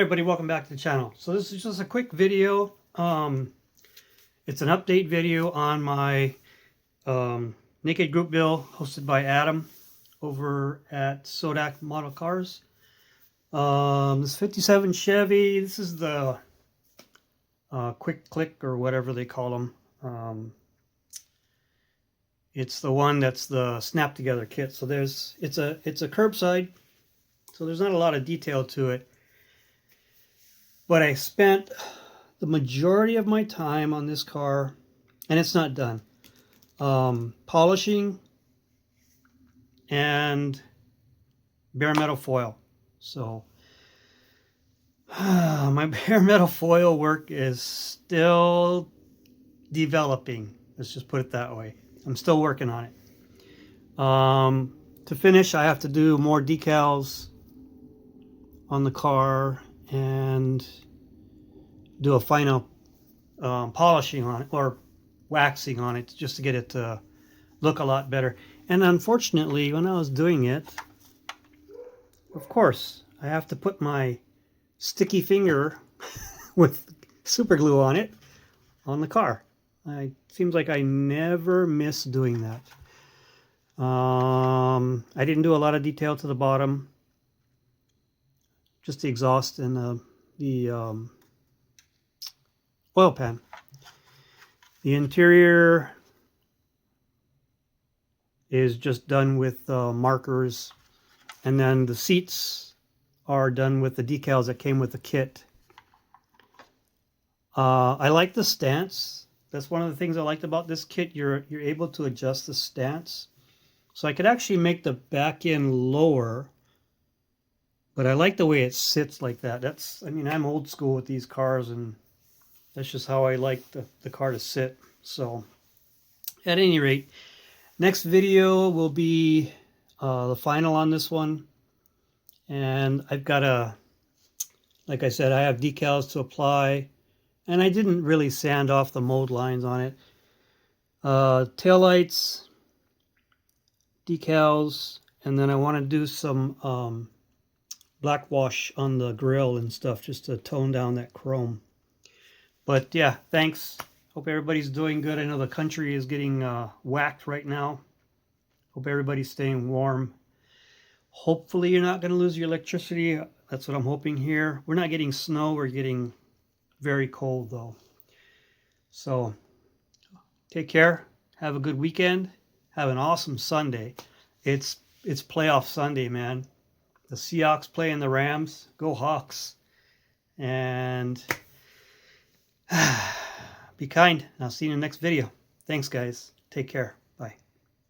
everybody, welcome back to the channel. So this is just a quick video. It's an update video on my naked group build hosted by Adam over at SoDak Model Cars. This 57 Chevy, this is the quick click or whatever they call them. It's the one that's the snap together kit. So it's a curbside, so there's not a lot of detail to it. But I spent the majority of my time on this car, and it's not done, polishing and bare metal foil. So my bare metal foil work is still developing. Let's just put it that way. I'm still working on it. To finish, I have to do more decals on the car and do a final polishing on it, or waxing on it, just to get it to look a lot better. And unfortunately, when I was doing it, of course, I have to put my sticky finger with super glue on it on the car. It seems like I never miss doing that. I didn't do a lot of detail to the bottom, just the exhaust and the oil pan. The interior is just done with markers, and then the seats are done with the decals that came with the kit. I like the stance. That's one of the things I liked about this kit. You're able to adjust the stance, so I could actually make the back end lower. But I like the way it sits like that. I mean, I'm old school with these cars, and that's just how I like the car to sit. So, at any rate, next video will be the final on this one. And I've got like I said, I have decals to apply. And I didn't really sand off the mold lines on it. Taillights, decals, and then I want to do some black wash on the grill and stuff, just to tone down that chrome. But yeah, thanks. Hope everybody's doing good. I know the country is getting whacked right now. Hope everybody's staying warm. Hopefully you're not going to lose your electricity. That's what I'm hoping here. We're not getting snow. We're getting very cold though. So take care. Have a good weekend. Have an awesome Sunday. It's playoff Sunday, man. The Seahawks playing the Rams. Go Hawks. And be kind. I'll see you in the next video. Thanks, guys. Take care.